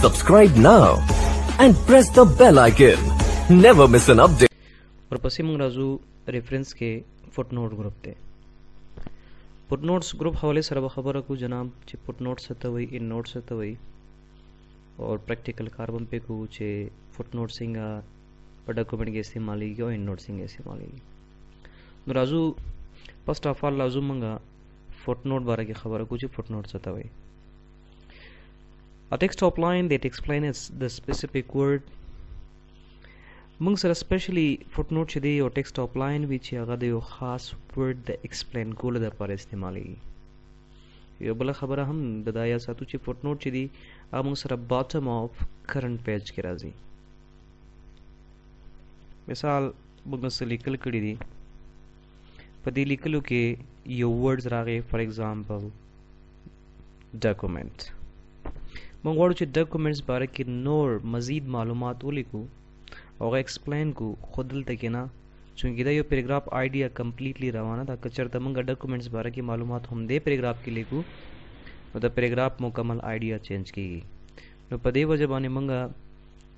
Subscribe now and press the bell icon. Never miss an update. ورپسې موږ راځو ریفرنس کې فوټنوټ ګروپ ته. فوټنوټس ګروپ حواله سره خبره کو جناب چې فوټنوټ څه ته وایي، ان نوټ څه ته وایي، او پریکټیکل کاربن په کو چې فوټنوټ څنګه په ډاکومنټ کې استعمالېږي او ان نوټ څنګه استعمالېږي. نو راځو فرست اف آل لازم موږ فوټنوټ باره کې خبره کو چې فوټنوټ څه ته وایي. A text outline that explains the specific word. موږ سره سپیشلی فوټنوټ چې دی او ټیکسټ آوټلاین وی چې هغه د یو خاص ورډ د ایکسپلین کولو لپاره استعمالېږي. یو بله خبره هم د دا یاد ساتو چې فوټنوټ چې دی هغه موږ سره باټم آف کرنټ پیج کې راځي. مثال موږ څه لیکل کړي دي، په دې لیکلو کې یو ورډز راغی، فار ایگزامپل ډاکومنټ. موږ غواړو چې ډاکومنټس باره کې نور مزید معلومات ولیکو او هغه ایکسپلین کو، خو دلته کې نه، چونکې دا یو پیراګراف آیډیا کمپلیټلی روانه ده. که چېرته موږ ډاکومنټس باره کې معلومات هم دې پیراګراف کې لیکو نو د پیراګراف مکمل آیډیا چینج کېږي. نو په دې وجه باندې موږ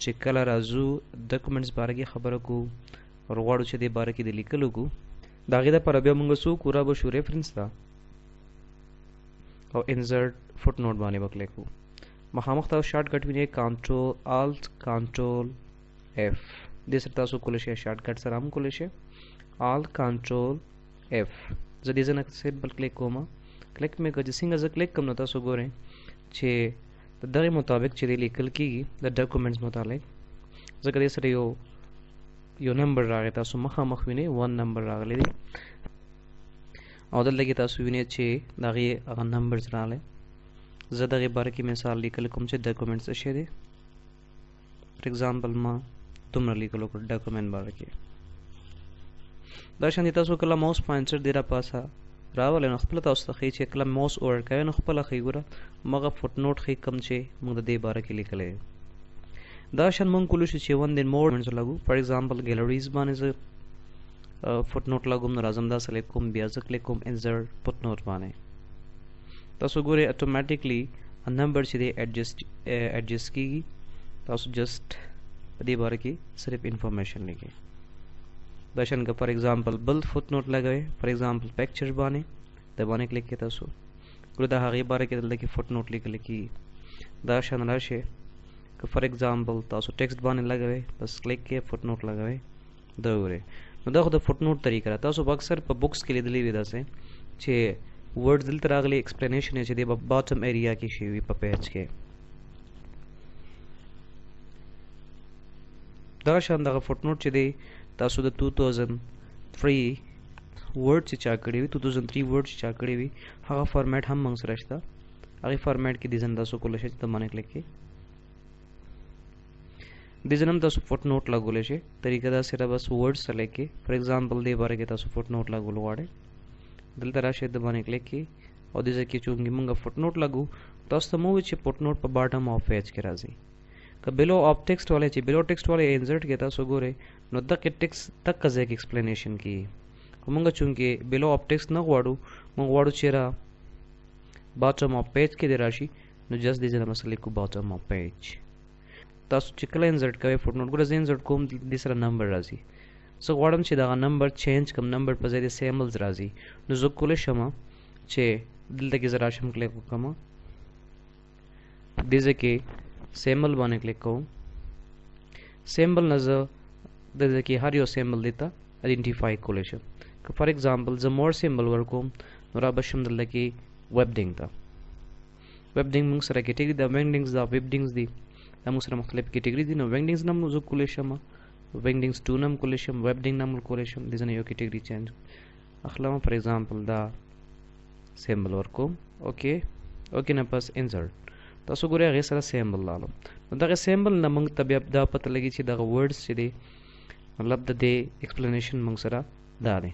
چې کله راځو ډاکومنټس باره کې خبره کو او غواړو چې دې باره کې د لیکلو کو، د هغې دپاره بیا موږ څوک رابه شو ریفرنس ته او انسرټ فوټنوټ باندې به کلیک کوو. مخامخ تاسو شارټ کټ وینئ، کنټرول الټ کنټرول اف. دې سره تاسو کولی شئ شارټ کټ سره هم کولی شئ الټ کنټرول اف. زه دې ځای نه سمپل کلیک کوم، کلیک مې کړه. چې څنګه زه کلیک کوم نو تاسو ګورئ چې د دغې مطابق چې دی لیکل کېږي د ډاکومنټس متعلق. ځکه دې سره یو نمبر راغی، تاسو مخامخ وینئ 1 نمبر راغلی دی، او دلته کې تاسو وینئ چې د هغې هغه نمبرز راغلی. زه دغې باره کې مثال لیکل کوم چې ډاکومنټ څه شی دی. فار ایگزامپل ما دومره لیکل وکړه ډاکومنټ باره کې. دا شان دي تاسو کله ماوس پوینټر دی را پاسه راولی نو خپله تاسو ته ښیي چې کله ماوس اوور کوئ نو خپله ښیي ګوره مغه فوټنوټ ښیي کوم چې موږ د دې باره کې لیکلی دی. دا شان موږ کولی شو چې ون دین مور لګو. فار ایگزامپل ګیلریز باندې زه فوټنوټ لګوم نو راځم دا سلیکټ کوم، بیا زه کلیک کوم انسرټ فوټنوټ باندې. تاسو ګورئ اتومیټیکلی نمبر چې دی ایڈجسٹ کېږي. تاسو جسٹ په دې باره کې صرف انفارمیشن لیکئ. دا شان که فار ایگزامپل بل فوټنوټ لګوئ، فار ایگزامپل پکچر باندې د باندې کلیک کړئ، تاسو ګورئ د هغې باره کې دلته کې فوټنوټ لیکل کېږي. دا شان راشئ که فار ایگزامپل تاسو ټیکسټ باندې لګوئ، بس کلیک کړئ فوټنوټ لګوئ. دا وګورئ نو دا خو د فوټنوټ طریقه ده. تاسو به اکثر په بکس کې لیدلی وي داسې چې ورډ دلته راغلی، ایکسپلینیشن یې چې دی په باټم ایریا کې شوي په پیج کې. دغه شان دغه فوټنوټ چې دی تاسو د 2003 ورډ چې چا کړی وي، 2003 ورډ چې چا کړی وي هغه فارمیټ هم موږ سره شته. هغې فارمیټ کې دې ځای تاسو کولی شئ چې د باندې کلیک کړئ. دې ځای هم تاسو فوټنوټ لګولی شئ. طریقه داسې ده، بس ورډ سلیکټ کړئ. فار ایگزامپل دې باره کې تاسو فوټنوټ لګول غواړئ، دلته راشئ د باندې کلیک کړئ او دې ځای کې چونکې موږ فوټنوټ لګو تاسو ته مو وویل چې فوټنوټ په باټم آف پیج کې راځي. که بلو آف ټیکسټ والی چې بلو ټیکسټ والی انسرټ کې تاسو ګورئ نو دغه ټیکسټ دغه ځای کې ایکسپلینیشن کېږي. خو موږ چونکې بلو آف ټیکسټ نه غواړو، موږ غواړو چې را باټم آف پیج کې دې راشي نو جست دې ځای نه مسله لیکو باټم آف پیج. تاسو چې کله انسرټ کوئ فوټنوټ ګوره زه انسرټ کوم دې سره نمبر راځي. زه غواړم چې دغه نمبر چینج کړم، نمبر په ځای د سیمبلز راځي. نو زه کولی شم چې دلته کې زه راشم کلیک وکړم، دې ځای کې سیمبل باندې کلیک کوم. سیمبل نه زه دلته کې هر یو سیمبل دې ته آیډنټیفای کولی شم. که فار ایگزامپل زه مور سیمبل ورکوم نو را به شم دلته کې ویبډینګ ته. ویبډینګ موږ سره کیټګري ده، وینډینګز ده، ویبډینګز دي، دا موږ سره مختلف کیټګري دي. نو وینډینګز نه زه کولی شم، وینډینګز 2 نه هم کولی شم، ویبډینګ نه هم کولی شم. دې ځای نه یو کیټګري چینج اخلم. فار ایگزامپل دا سیمبل ورکوم، اوکې اوکې نه پس انسرټ. تاسو ګورئ هغې سره سیمبل لاړم. نو دغه سیمبل نه موږ ته بیا دا پته لګي چې دغه ورډس چې دی مطلب د دې ایکسپلینیشن موږ سره دا دی.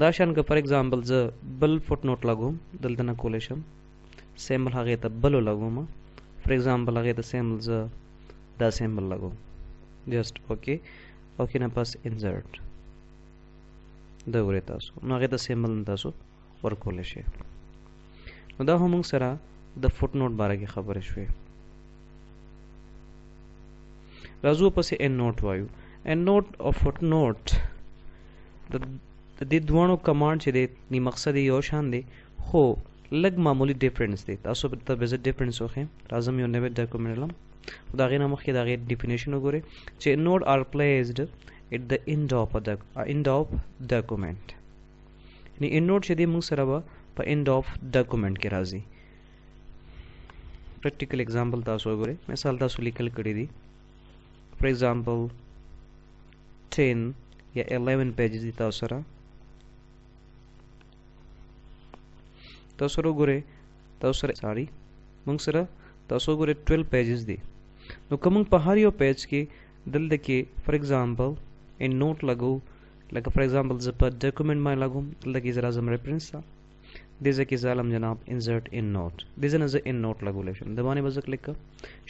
دا شان که فار ایگزامپل زه بل فوټنوټ لګوم، دلته نه کولی شم سیمبل هغې ته بلو لګوم. فار ایگزامپل هغې ته سیمبل زه دا سیمبل لګوم، جسٹ اوکې اوکې نه پس انسرټ. دا ګورئ تاسو نو هغې ته سیمبل نه تاسو ورکولی شئ. نو دا هم موږ سره د فوټنوټ باره کې خبرې شوې. راځو پسې ان نوٹ وایو ان نوٹ او فوټ نوٹ د دې دوانو کمانډ چې دی نی مقصد یو شان دی خو لږ معمولی ډیفرنس دی تاسو ته به زه ډیفرنس وښیم راځم یو نوی ډاکومنټ لم خو د هغې نه مخکې د هغې ډیفینیشن وګورئ چې نوټ آر پلیسډ at the end of document یعنی ان نوٹ چې دی موږ سره به په end of document کې راځي پریکټیکل اگزامپل تاسو وګورئ مثال تاسو لیکل کړی دی فار ایگزامپل 10 یا 11 پیجز دي تاسو سره وګورئ تاسو سره ساری موږ سره تاسو وګورئ 12 پیجز دي نو کوم په هر یو پیج کې دلته کې فار ایگزامپل ان نوٹ لګو لکه فار ایگزامپل زه په ډاکومنټ باندې لګوم دلته کې زه راځم ریفرنس ته دې ځای کې زه علم جناب انسرټ ان نوٹ دې ځای نه زه ان نوٹ لګولی شم د باندې به زه کلیک کړم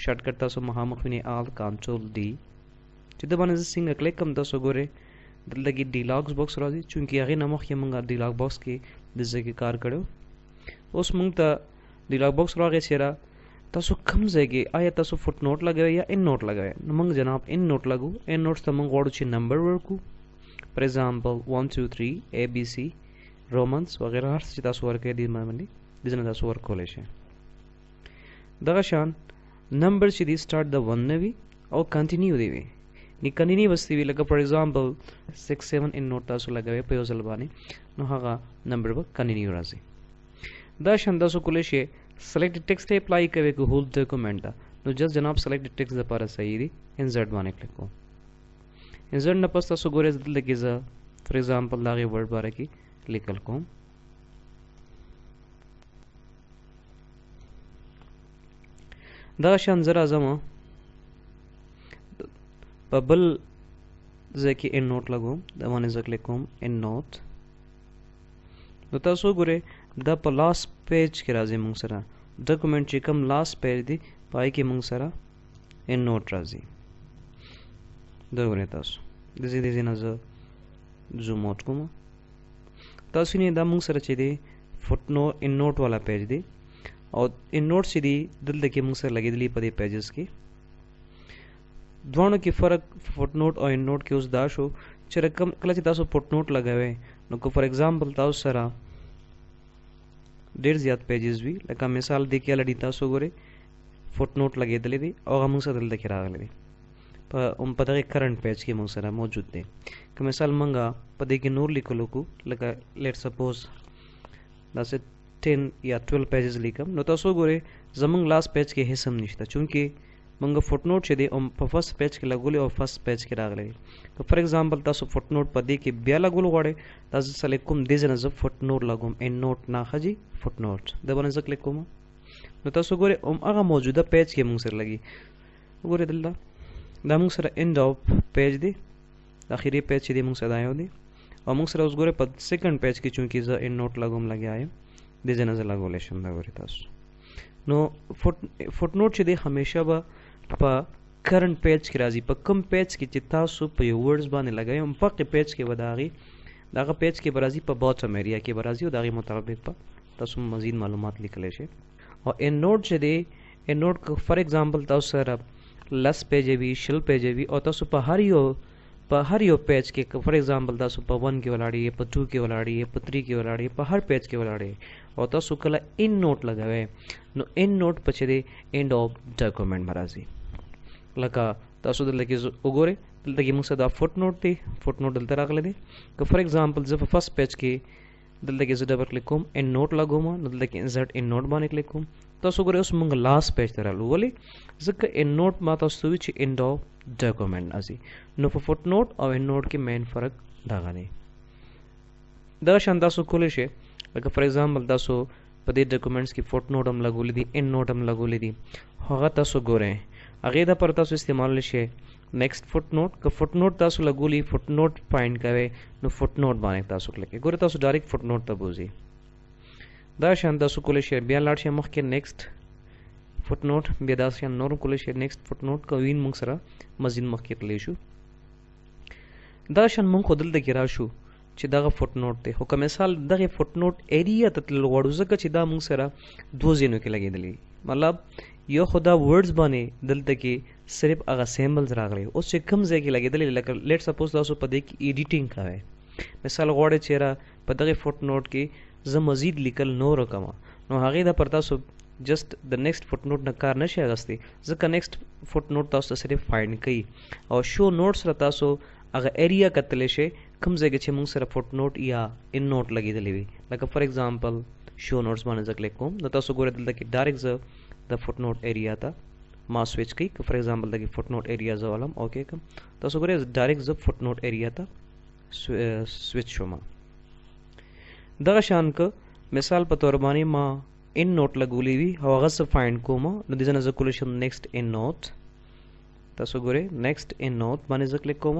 شارټکټ تاسو مخامخ وینئ آل کنټرول ډي چې د باندې زه څنګه کلیک کړم تاسو ګورئ دلته کې ډیلاګس باکس راځي چونکې هغې نه مخکې موږ ډیلاګ باکس کې د ځای کې کار کړی اوس موږ ته ډیلاګ باکس راغی چېرې تاسو کوم ځای کې آیا تاسو فوټ نوٹ لګوئ یا ان نوٹ لګوئ نو موږ جناب ان نوٹ لګو ان نوټس ته موږ غواړو چې نمبر ورکو فار ایگزامپل 1 2 3 ABC رومنس وغیرہ هر څه چې تاسو ورکوئ دې باندې دې نه تاسو ورکولی شئ دغه شان نمبر چې دی سټارټ د 1 نه وي او کنټینیو دی وي نی کنټینیوس دی وي لکه فار ایگزامپل 6 7 ان نوٹ تاسو لګوئ په یو ځل باندې نو هغه نمبر به کنټینیو راځي دا شان تاسو کولی شئ select text apply کوي کو هول ډاکومنټ دا نو جست جناب select text لپاره صحیح دی insert باندې کلیک کوم insert نه پس تاسو ګورئ دلته کې زه فار ایگزامپل دا غي ورډ باره کې لیکل کوم دا شان زرا زما په بل ځای کې ان نوٹ لګوم دا باندې زه کلیک کوم ان نوٹ نو تاسو ګورئ دا په لاست پیج کې راځي موږ سره ډاکومنټ چې کوم لاست پیج دی پای کې موږ سره ان نوٹ راځي دا ګورئ تاسو د دې نه زه زوم آوټ کوم تاسو نه دا موږ سره چې دی فوټ نوٹ ان نوٹ والا پیج دی او ان نوٹ چې دی دلته کې موږ سره لګېدلی په دې پیجز کې دوانو کې فرق فوټ نوٹ او ان نوٹ کې اوس دا شو چې رقم کله چې تاسو فوټ نوٹ لګوئ نو کو فار ایگزامپل تاسو سره ډېر زیات پیجز وي لکه مثال دی کې لړی تاسو ګورئ فوټ نوٹ لګېدلی دی او هغه موږ سره دلته کې راغلی دی په دغه کرنٹ پیج کې موږ سره موجود دی که مثال موږ په دې کې نور لیکلو کو لکه لیټ سپوز داسې 10 یا 12 پیجز لیکم نو تاسو ګورئ زموږ لاست پیج کې هیڅ هم نشته چونکې موږ فوټ نوٹ چې دی په فرست پیج کې لګولی او فرست پیج کې راغلی دی که فار ایگزامپل تاسو فوټ نوٹ په دې کې بیا لګول غواړئ تاسو سلیکټ کوم دې ځای نه زه فوټ نوٹ لګوم ان نوٹ نه ښه فوټ نوٹ د باندې زه کلیک کوم نو تاسو ګورئ هغه موجوده پیج کې موږ سره لګي ګورئ دلته دا موږ سره end of پیج دی اخیری پیج چې دی موږ سره دا یو دی او موږ سره اوس ګورئ په سیکنډ پیج کې چونکې زه ان نوٹ لګوم لګیا یم دې ځای نه زه لګولی شم دا ګورئ تاسو نو فوټ نوٹ چې دی همیشه به په کرنٹ پیج کې راځي په کوم پیج کې چې تاسو په یو ورډز باندې لګوئ په هغې پیج کې به دغه پیج کې به راځي په باټم ایریا کې به راځي او د هغې مطابق به تاسو مزید معلومات لیکلی شئ او ان نوٹ چې دی ان نوٹ فار ایگزامپل تاسو سره 10 پیج وي 20 پیج وي او تاسو په هر یو پیج کې فار ایگزامپل تاسو په 1 کې ولاړئ په 2 کې ولاړئ په 3 کې ولاړئ په هر پیج کې ولاړئ او تاسو کله ان نوٹ لګوئ نو ان نوٹ په چې دی اینډ اف ډاکومنټ به راځي لکه تاسو دلته کې وګورئ دلته کې موږ سره دا فوټ نوٹ دی فوټ نوٹ دلته راغلی دی که فار ایگزامپل زه په فرست پیج کې دلته کې زه ډبل کلیک کوم ان نوٹ لګوم نو دلته کې انسرټ ان نوٹ باندې کلیک کوم تاسو ګورئ اوس موږ لاست پیج ته رالو ولې ځکه ان نوٹ ما تاسو وی چې اینډ اف ډاکومنټ راځي نو په فوټ نوٹ او ان نوٹ کې مین فرق دغه دی دا شان تاسو کولی شئ لکه فار ایگزامپل تاسو په دې ډاکومنټس کې فوټ نوٹ هم لګولی دي ان نوٹ هم لګولی دي هغه تاسو ګورئ هغې دپاره تاسو استعمالولی شئ نیکسٹ فوټ نوٹ که فوټ نوٹ تاسو لګولی فوټ نوٹ فایند کوئ نو فوټ نوٹ باندې تاسو کلیک کوئ ګورئ تاسو ډایرکټ فوټ نوٹ ته بوځئ دا شان تاسو کولی شئ بیا لاړ شئ مخکې نیکسٹ فوټ نوٹ بیا دا شان نور کولی شئ نیکسٹ فوټ نوٹ که وین موږ سره مزید مخکې تللی شو دا شان موږ خو دلته کې راشو چې دغه فوټ نوٹ دی خو که مثال دغه فوټ نوٹ ایریا ته تلل غواړو ځکه چې دا موږ سره 2 ځایونو کې لګېدلی مطلب یو خو دا ورډز باندې دلته کې صرف هغه سیمبلز راغلي. اوس چې کوم ځای کې لګېدلې لکه لیټ سپوز تاسو په دې کې ایډیټینګ کوئ، مثال غواړئ چې را په دغه فوټ نوټ کې زه مزید لیکل نور کوم، نو هغې د پر تاسو جست د نیکسٹ فوټ نوټ نه کار نشي اغستی، ځکه نیکسٹ فوټ نوټ تاسو صرف فایند کوي او شو نوټ سره تاسو هغه ایریا کتلی شي کوم ځای کې چې موږ سره فوټ نوټ یا ان نوټ لګېدلی وي. لکه فار ایگزامپل شو نوټس باندې زه کلیک کوم، نو تاسو ګورئ دلته کې ډایرکټ زه د فوټ نوټ ایریا ته ما سویچ کوي. فار ایگزامپل دغه فوټ نوټ ایریا زه ولم اوکې کوم، تاسو ګورئ ډایرکټ زه فوټ نوټ ایریا ته سویچ شوم. دغه شان که مثال په تور باندې ما ان نوٹ لګولې وي او هغه څه فایند کوم، نو دې ځنه زه کولی شم نیکسٹ ان نوٹ، تاسو ګورئ نیکسٹ ان نوٹ باندې زه کلیک کوم.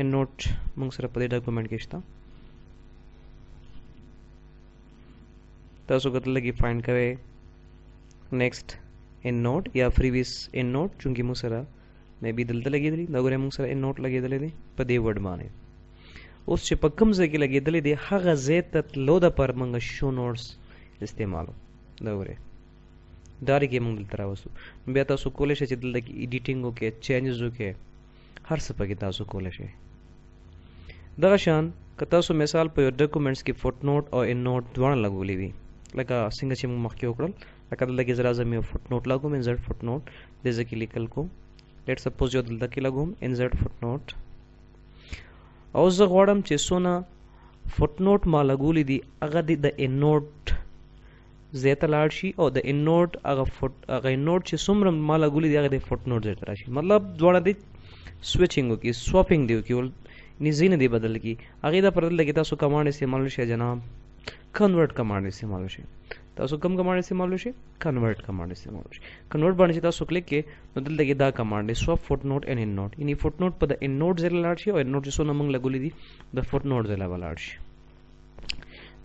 ان نوٹ موږ سره په دې ډاکومنټ کې شته، تاسو کتل لګي فایند کوئ نیکسٹ ان نوٹ یا پریویس ان نوٹ، چونکې موږ سره مې بي دلته لګېدلی، دا ګورئ موږ سره ان نوٹ لګېدلی دی په دې ورډ باندې. اوس چې په کوم ځای کې لګېدلی دی هغه ځای ته تلو دپاره موږ شو نوټس استعمالو. دا ګورئ ډایرکټ یې موږ دلته راوستو. بیا تاسو کولی شئ چې دلته کې ایډیټینګ وکړئ، چینجز وکړئ، هر څه پکې تاسو کولی شئ. دغه شان که تاسو مثال په یو ډاکومنټس کې فوټ نوټ او ان نوټ دواړه لګولی وي، لکه څنګه چې موږ مخکې وکړل، لکه دلته کې زه راځم یو فوټ نوټ لګوم، انسرټ فوټ نوټ دې ځای کې لیکل کوم، لیټ سپوز یو دلته کې لګوم انسرټ فوټ نوټ، او زه غواړم چې څونه فوټ نوټ ما لګولی دي هغه د ان نوټ ځای ته لاړ شي او د ان نوټ هغه ان نوټ چې څومره ما لګولی دي هغه د فوټ نوټ ځای ته راشي. مطلب دواړه دی سویچینګ وکړي، سواپینګ دی وکړي، یعنې ځای نه دی بدل کړي. هغې د پرته لګي تاسو کمانډ استعمال شي جناب کنورټ کمانډ استعمال شي. تاسو کوم کمانډ استعمال شي؟ کنورټ کمانډ استعمال شي. کنورټ باندې چې تاسو کلیک کې نو دلته کې دا کمانډ دی سواپ فوټ نوټ ان ان نوټ، یعنې فوټ نوټ په د ان نوټ ځای لاړ شي او ان نوټ چې څونه موږ لګولی دي د فوټ نوټ ځای لاړ شي.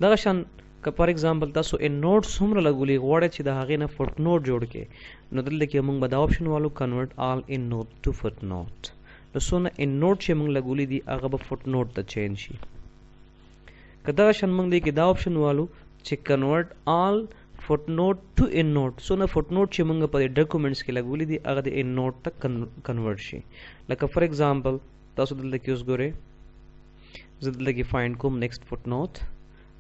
دغه شان که فار ایگزامپل تاسو ان نوټ څومره لګولی غواړئ چې د هغې نه فوټ نوټ جوړ کړئ، نو دلته کې موږ به دا آپشن والو کنورټ آل ان نوٹ ټو فوټ نوٹ، نو څونه ان نوټ چې موږ لګولی دي هغه به فوټ نوټ ته چینج شي. که دغه شان موږ دی کې دا آپشن والو چې کنورټ آل فوټ نوٹ ټو ان نوٹ، څونه فوټ نوٹ چې موږ په ډاکومنټس کې لګولی دي هغه د ان نوٹ ته کنورټ شي. لکه فار ایگزامپل تاسو دلته کې اوس ګورئ زه دلته کې فایند کوم نیکسٹ فوټ نوٹ،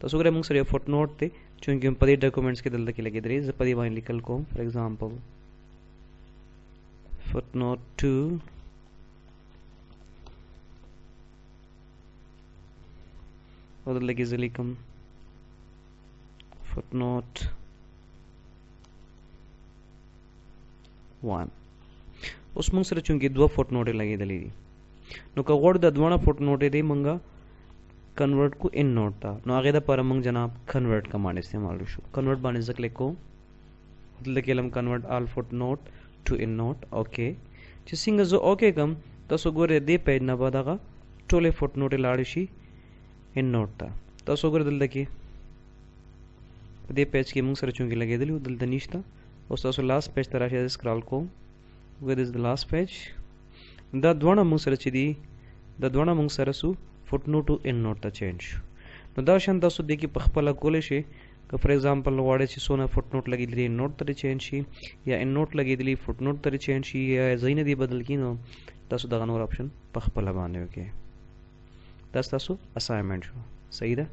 تاسو ګورئ موږ سره یو فوټ نوٹ دی چونکې په دې ډاکومنټس کې دلته کې لګېدلی، زه په دې باندې لیکل کوم فار ایگزامپل فوټ نوٹ 2 او دلته کې زه لیکم فوټ نوٹ 1. اوس موږ سره چونکې دوه فوټ نوټې لګېدلې دي، نو که غواړو د دواړه فوټ نوټې دی موږ کنورټ کو ان نوٹ ته، نو هغې دپاره موږ جناب کنورټ کمانډ استعمال شو. کنورټ باندې زه کلیک کوم، دلته کې لم کنورټ آل فوټ نوٹ ټو ان نوٹ اوکې. چې څنګه زه اوکې کم تاسو ګورئ دې پیج نه به دغه ټولې فوټ نوټې لاړې شي ان نوٹ ته. تاسو ګورئ دلته کې په دې پیج کې موږ سره چونکې لګېدلي وو دلته نشته. اوس تاسو لاست پیج ته راشئ، سکرال کوم، ویر از د لاست پیج. دا دواړه موږ سره چې دي دا دواړه موږ سره سو فوټ نوټ ټو ان نوٹ ته چینج شو. نو دا شان تاسو دې کې په خپله کولی شئ که فار ایگزامپل غواړئ چې څونه فوټ نوټ لګېدلي ان نوٹ ته چینج شي یا ان نوٹ لګېدلي فوټ نوٹ ته چینج شي یا ځای نه دی بدل کړي، نو تاسو دغه نور آپشن په خپله باندې وکړئ. دا ستاسو اساینمنټ شو. صحیح ده.